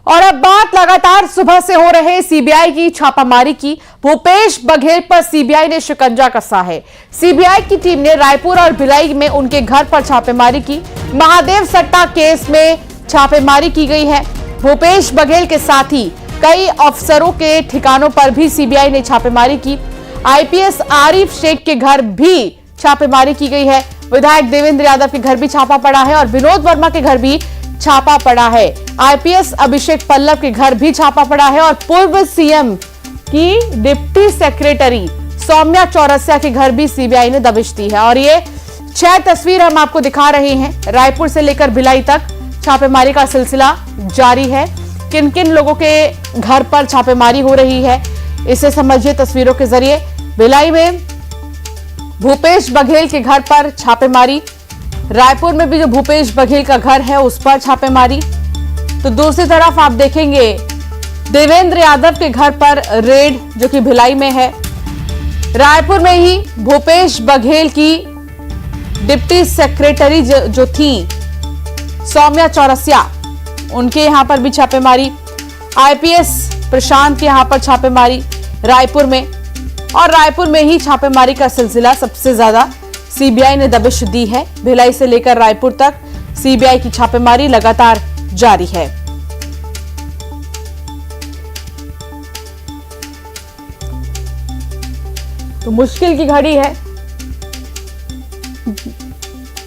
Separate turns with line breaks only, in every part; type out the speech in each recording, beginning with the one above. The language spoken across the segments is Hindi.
और अब बात लगातार सुबह से हो रहे सीबीआई की छापामारी की। भूपेश बघेल पर सीबीआई ने शिकंजा कसा है। सीबीआई की टीम ने रायपुर और भिलाई में उनके घर पर छापेमारी की। महादेव सट्टा केस में छापेमारी की गई है। भूपेश बघेल के साथ ही कई अफसरों के ठिकानों पर भी सीबीआई ने छापेमारी की। आईपीएस आरिफ शेख के घर भी छापेमारी की गई है। विधायक देवेंद्र यादव के घर भी छापा पड़ा है और विनोद वर्मा के घर भी छापा पड़ा है। आईपीएस अभिषेक पल्लव के घर भी छापा पड़ा है और पूर्व सीएम की डिप्टी सेक्रेटरी सौम्या चौरसिया के घर भी सीबीआई ने दबिश दी है। और ये 6 तस्वीर हम आपको दिखा रहे हैं। रायपुर से लेकर भिलाई तक छापेमारी का सिलसिला जारी है। किन किन लोगों के घर पर छापेमारी हो रही है, इसे समझिए तस्वीरों के जरिए। भिलाई में भूपेश बघेल के घर पर छापेमारी, रायपुर में भी जो भूपेश बघेल का घर है उस पर छापेमारी। तो दूसरी तरफ आप देखेंगे देवेंद्र यादव के घर पर रेड जो कि भिलाई में है। रायपुर में ही भूपेश बघेल की डिप्टी सेक्रेटरी जो थी सौम्या चौरसिया, उनके यहां पर भी छापेमारी। आईपीएस प्रशांत के यहां पर छापेमारी रायपुर में, और रायपुर में ही छापेमारी का सिलसिला सबसे ज्यादा सीबीआई ने दबिश दी है। भिलाई से लेकर रायपुर तक सीबीआई की छापेमारी लगातार जारी है। तो मुश्किल की घड़ी है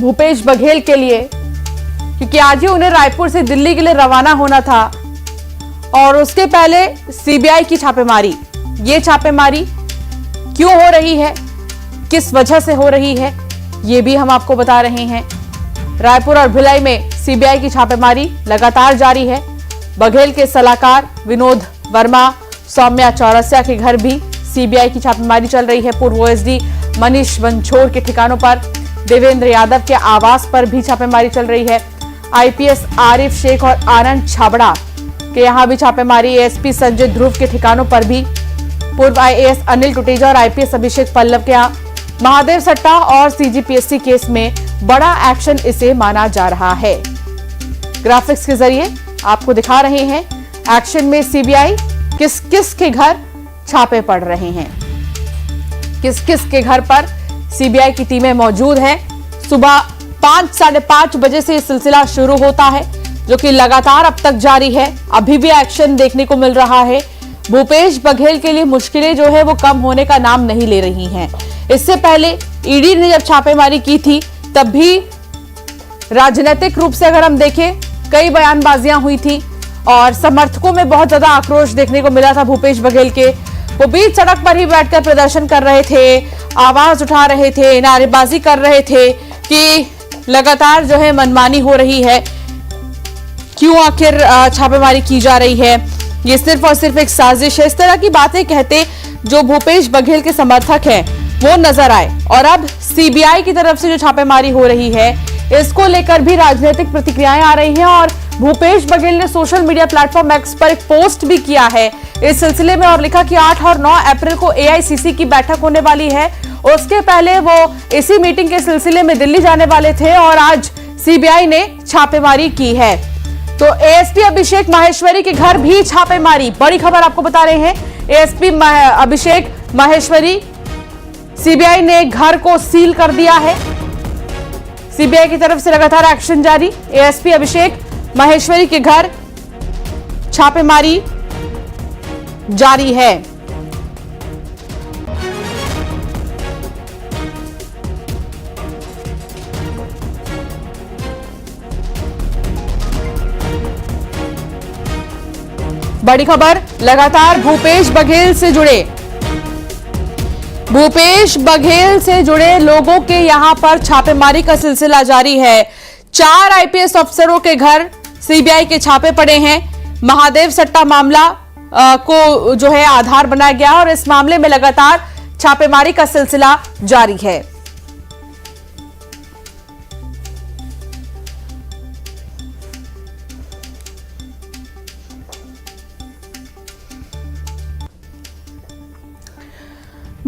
भूपेश बघेल के लिए, क्योंकि आज ही उन्हें रायपुर से दिल्ली के लिए रवाना होना था और उसके पहले सीबीआई की छापेमारी। ये छापेमारी क्यों हो रही है, किस वजह से हो रही है, ये भी हम आपको बता रहे हैं। रायपुर और भिलाई में सीबीआई की छापेमारी लगातार जारी है। बघेल के सलाहकार विनोद वर्मा, सौम्या चौरसिया के घर भी सीबीआई की छापेमारी चल रही है। पूर्व ओएसडी मनीष बंछोड़ के ठिकानों पर, देवेंद्र यादव के आवास पर भी छापेमारी चल रही है। आईपीएस आरिफ शेख और आनंद छाबड़ा के यहां भी छापेमारी। एएसपी संजय ध्रुव के ठिकानों पर भी, पूर्व आईएएस अनिल टुटेजा और आईपीएस अभिषेक पल्लव के यहां। महादेव सट्टा और सीजीपीएससी केस में बड़ा एक्शन इसे माना जा रहा है। ग्राफिक्स के जरिए आपको दिखा रहे हैं एक्शन में सीबीआई किस किस के घर छापे पड़ रहे हैं, किस किस के घर पर सीबीआई की टीमें मौजूद हैं। सुबह 5 साढ़े 5 बजे से यह सिलसिला शुरू होता है, जो कि लगातार अब तक जारी है। अभी भी एक्शन देखने को मिल रहा है। भूपेश बघेल के लिए मुश्किलें जो है वो कम होने का नाम नहीं ले रही हैं। इससे पहले ईडी ने जब छापेमारी की थी तब भी राजनीतिक रूप से अगर हम देखें, कई बयानबाजियां हुई थी और समर्थकों में बहुत ज्यादा आक्रोश देखने को मिला था भूपेश बघेल के। वो बीच सड़क पर ही बैठकर प्रदर्शन कर रहे थे, आवाज उठा रहे थे, नारेबाजी कर रहे थे कि लगातार जो है मनमानी हो रही है, क्यों आखिर छापेमारी की जा रही है, ये सिर्फ और सिर्फ एक साजिश है। इस तरह की बातें कहते जो भूपेश बघेल के समर्थक हैं वो नजर आए। और अब सीबीआई की तरफ से जो छापेमारी हो रही है, इसको लेकर भी राजनीतिक प्रतिक्रियाएं आ रही हैं। और भूपेश बघेल ने सोशल मीडिया प्लेटफॉर्म एक्स पर एक पोस्ट भी किया है इस सिलसिले में और लिखा कि 8 और 9 अप्रैल को एआईसीसी की बैठक होने वाली है। उसके पहले वो इसी मीटिंग के सिलसिले में दिल्ली जाने वाले थे और आज सीबीआई ने छापेमारी की है। तो एएसपी अभिषेक माहेश्वरी के घर भी छापेमारी, बड़ी खबर आपको बता रहे हैं। एएसपी अभिषेक माहेश्वरी, सीबीआई ने घर को सील कर दिया है। सीबीआई की तरफ से लगातार एक्शन जारी। एएसपी अभिषेक माहेश्वरी के घर छापेमारी जारी है। बड़ी खबर लगातार भूपेश बघेल से जुड़े लोगों के यहां पर छापेमारी का सिलसिला जारी है। 4 आईपीएस अफसरों के घर सीबीआई के छापे पड़े हैं। महादेव सट्टा मामला को जो है आधार बनाया गया और इस मामले में लगातार छापेमारी का सिलसिला जारी है।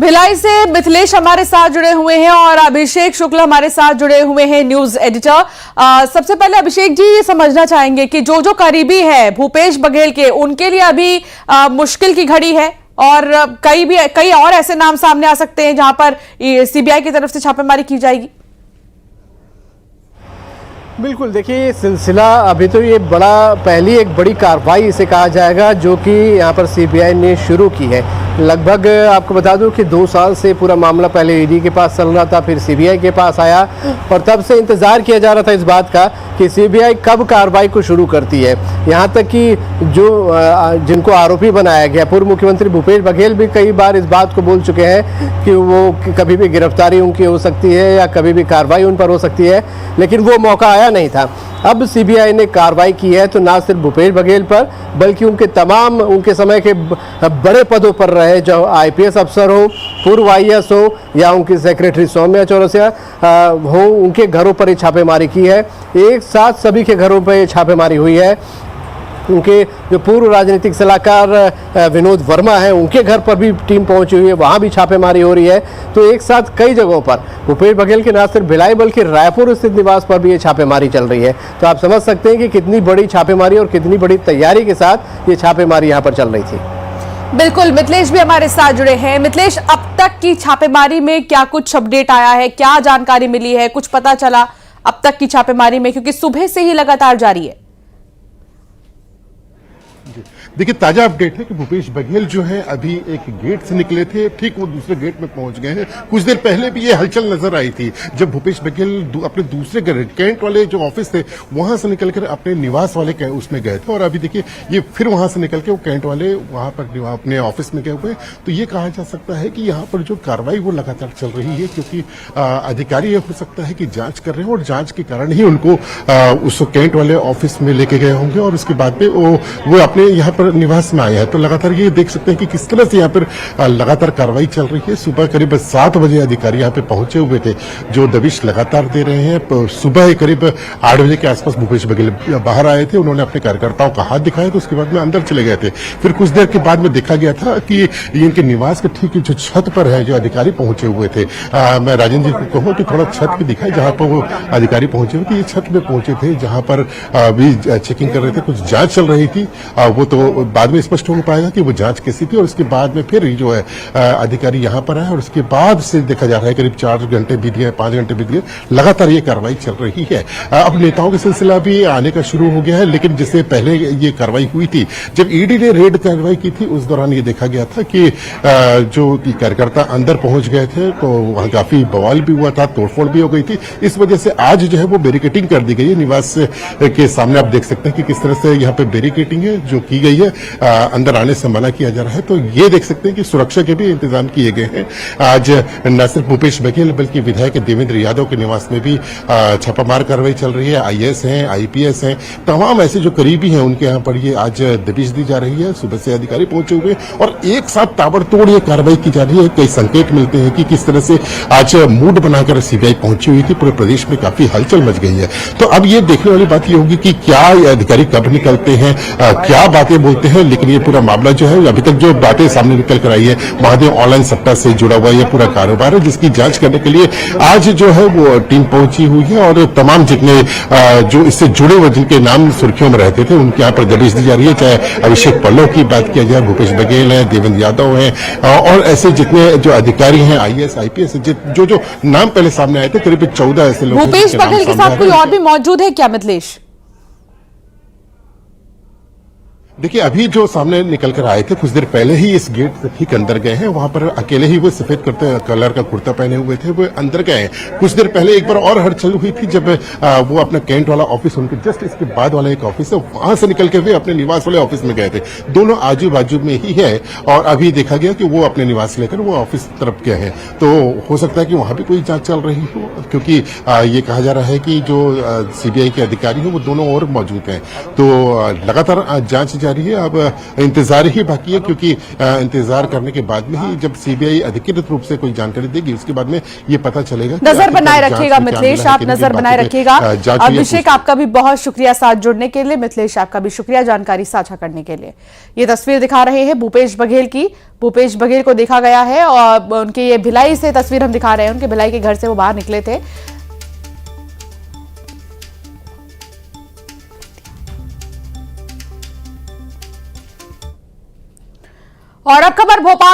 भिलाई से मिथिलेश हमारे साथ जुड़े हुए हैं और अभिषेक शुक्ल हमारे साथ जुड़े हुए हैं, न्यूज एडिटर। सबसे पहले अभिषेक जी ये समझना चाहेंगे कि जो करीबी है भूपेश बघेल के, उनके लिए अभी मुश्किल की घड़ी है और कई और ऐसे नाम सामने आ सकते हैं जहां पर सीबीआई की तरफ से छापेमारी की जाएगी।
बिल्कुल, देखिए सिलसिला अभी तो ये पहली एक बड़ी कार्रवाई इसे कहा जाएगा जो कि यहाँ पर सीबीआई ने शुरू की है। लगभग आपको बता दूं कि 2 साल से पूरा मामला पहले ईडी के पास चल रहा था, फिर सीबीआई के पास आया और तब से इंतज़ार किया जा रहा था इस बात का कि सीबीआई कब कार्रवाई को शुरू करती है। यहाँ तक कि जिनको आरोपी बनाया गया, पूर्व मुख्यमंत्री भूपेश बघेल भी कई बार इस बात को बोल चुके हैं कि वो कभी भी गिरफ्तारी उनकी हो सकती है या कभी भी कार्रवाई उन पर हो सकती है, लेकिन वो मौका आया नहीं था। अब सीबीआई ने कार्रवाई की है तो ना सिर्फ भूपेश बघेल पर बल्कि उनके समय के बड़े पदों पर रहे, जो आईपीएस अफसर हो, पूर्व आईएएस हो या उनकी सेक्रेटरी सौम्या चौरसिया हो, उनके घरों पर ये छापेमारी की है। एक साथ सभी के घरों पर छापेमारी हुई है। उनके जो पूर्व राजनीतिक सलाहकार विनोद वर्मा है, उनके घर पर भी टीम पहुंची हुई है, वहां भी छापेमारी हो रही है। तो एक साथ कई जगहों पर भूपेश बघेल के न सिर्फ भिलाई बल्कि रायपुर स्थित निवास पर भी ये छापेमारी चल रही है। तो आप समझ सकते हैं कि कितनी बड़ी छापेमारी और कितनी बड़ी तैयारी के साथ ये छापेमारी यहाँ पर चल रही थी।
बिल्कुल, मिथिलेश भी हमारे साथ जुड़े हैं। मिथिलेश, अब तक की छापेमारी में क्या कुछ अपडेट आया है, क्या जानकारी मिली है, कुछ पता चला अब तक की छापेमारी में, क्योंकि सुबह से ही लगातार जारी है।
देखिए, ताजा अपडेट है कि भूपेश बघेल जो है अभी एक गेट से निकले थे, ठीक वो दूसरे गेट में पहुंच गए हैं। कुछ देर पहले भी ये हलचल नजर आई थी जब भूपेश बघेल अपने दूसरे कैंट वाले जो ऑफिस थे वहां से निकलकर अपने निवास वाले उसमें गए थे और अभी देखिए ये फिर वहां से निकल के वो कैंट वाले वहां पर अपने ऑफिस में गए हुए। तो ये कहा जा सकता है कि यहाँ पर जो कार्रवाई वो लगातार चल रही है, क्योंकि अधिकारी ये हो सकता है कि जांच कर रहे हैं और जांच के कारण ही उनको उस कैंट वाले ऑफिस में लेके गए होंगे और उसके बाद में वो अपने यहाँ पर निवास में आया है। तो लगातार ये देख सकते हैं कि किस तरह से यहाँ पर लगातार कार्रवाई चल रही है। सुबह करीब 7 बजे अधिकारी यहाँ पे पहुंचे हुए थे जो दबिश लगातार दे रहे हैं। सुबह करीब 8 बजे के आसपास भूपेश बघेल बाहर आए थे, उन्होंने अपने कार्यकर्ताओं का हाथ दिखाया तो उसके बाद में अंदर चले गए थे। फिर कुछ देर के बाद में देखा गया था कि इनके निवास के ठीक जो छत पर है जो अधिकारी पहुंचे हुए थे, मैं राजेंद्र जी को कहूँ कि थोड़ा छत भी दिखाए जहां पर वो अधिकारी पहुंचे हुए थे। ये छत में पहुंचे थे जहां पर भी चेकिंग कर रहे थे, कुछ जांच चल रही थी। वो तो बाद में स्पष्ट हो पाएगा कि वो जांच कैसी थी और उसके बाद में फिर जो है अधिकारी यहां पर आए और उसके बाद से देखा जा रहा है करीब 4 घंटे बीत गए, 5 घंटे बीत गए, लगातार ये कार्रवाई चल रही है। अब नेताओं का सिलसिला भी आने का शुरू हो गया है, लेकिन जिससे पहले ये कार्रवाई हुई थी जब ईडी ने रेड कार्रवाई की थी उस दौरान ये देखा गया था कि जो कार्यकर्ता अंदर पहुंच गए थे तो वहां काफी बवाल भी हुआ था, तोड़फोड़ भी हो गई थी। इस वजह से आज जो है वो बैरिकेडिंग कर दी गई है निवास के सामने। आप देख सकते हैं कि किस तरह से यहाँ पे बैरिकेडिंग है जो की गई है, अंदर आने से मना किया जा रहा है। तो ये देख सकते हैं कि सुरक्षा के भी इंतजाम किए गए हैं। आज न सिर्फ भूपेश बघेल बल्कि विधायक देवेंद्र यादव के निवास में भी छापामार कार्रवाई चल रही है। आईएएस हैं, आईपीएस हैं, तमाम ऐसे जो करीबी हैं उनके यहाँ पर ये आज दबिश दी जा रही है। सुबह से अधिकारी पहुंचे हुए और एक साथ ताबड़तोड़ ये कार्रवाई की जा रही है। कई संकेत मिलते हैं कि किस तरह से आज मूड बनाकर सीबीआई पहुंची हुई थी। पूरे प्रदेश में काफी हलचल मच गई है। तो अब ये देखने वाली बात ये होगी कि क्या अधिकारी कब निकलते हैं, क्या बातें बोलते हैं। लेकिन ये पूरा मामला जो है अभी तक जो बातें सामने निकल कर आई है, महादेव ऑनलाइन सट्टा से जुड़ा हुआ ये पूरा कारोबार है जिसकी जांच करने के लिए आज जो है वो टीम पहुंची हुई है और तमाम जितने जो इससे जुड़े हुए जिनके नाम सुर्खियों में रहते थे उनके यहाँ पर दबिश दी जा रही है। चाहे अभिषेक पल्लव की बात किया जाए, भूपेश बघेल है, देवेंद्र यादव है और ऐसे जितने जो अधिकारी हैं, आईएएस आईपीएस जो नाम पहले सामने आए थे, करीब 14 ऐसे लोग।
भूपेश बघेल के साथ कोई और भी मौजूद है क्या मिथिलेश?
देखिए, अभी जो सामने निकल कर आए थे कुछ देर पहले ही इस गेट से ठीक अंदर गए हैं। वहां पर अकेले ही वो सफेद कलर का कुर्ता पहने हुए थे, वो अंदर गए हैं। कुछ देर पहले एक बार और हड़चल हुई थी जब वो अपना कैंट वाला ऑफिस, उनके जस्ट इसके बाद वाला एक ऑफिस है, वहां से निकल के वे अपने निवास वाले ऑफिस में गए थे। दोनों आजू बाजू में ही है और अभी देखा गया कि वो अपने निवास लेकर वो ऑफिस तरफ गए हैं। तो हो सकता है कि वहां भी कोई जांच चल रही हो, क्योंकि ये कहा जा रहा है कि जो सीबीआई के अधिकारी हैं वो दोनों और मौजूद हैं। तो लगातार जांच जारी है। अब इंतजार ही बाकी है, क्योंकि इंतजार करने के बाद में ही जब सीबीआई अधिकृत रूप से कोई जानकारी देगी उसके बाद में ये पता चलेगा।
नजर बनाए रखिएगा मिथिलेश, आप नजर बनाए रखिएगा। अभिषेक, आपका भी बहुत शुक्रिया साथ जुड़ने के लिए। मिथिलेश, आपका भी शुक्रिया जानकारी साझा करने के लिए। ये तस्वीर दिखा रहे हैं भूपेश बघेल की। भूपेश बघेल को देखा गया है और उनके ये भिलाई से तस्वीर हम दिखा रहे हैं। उनके भिलाई के घर से वो बाहर निकले थे। और अब खबर भोपाल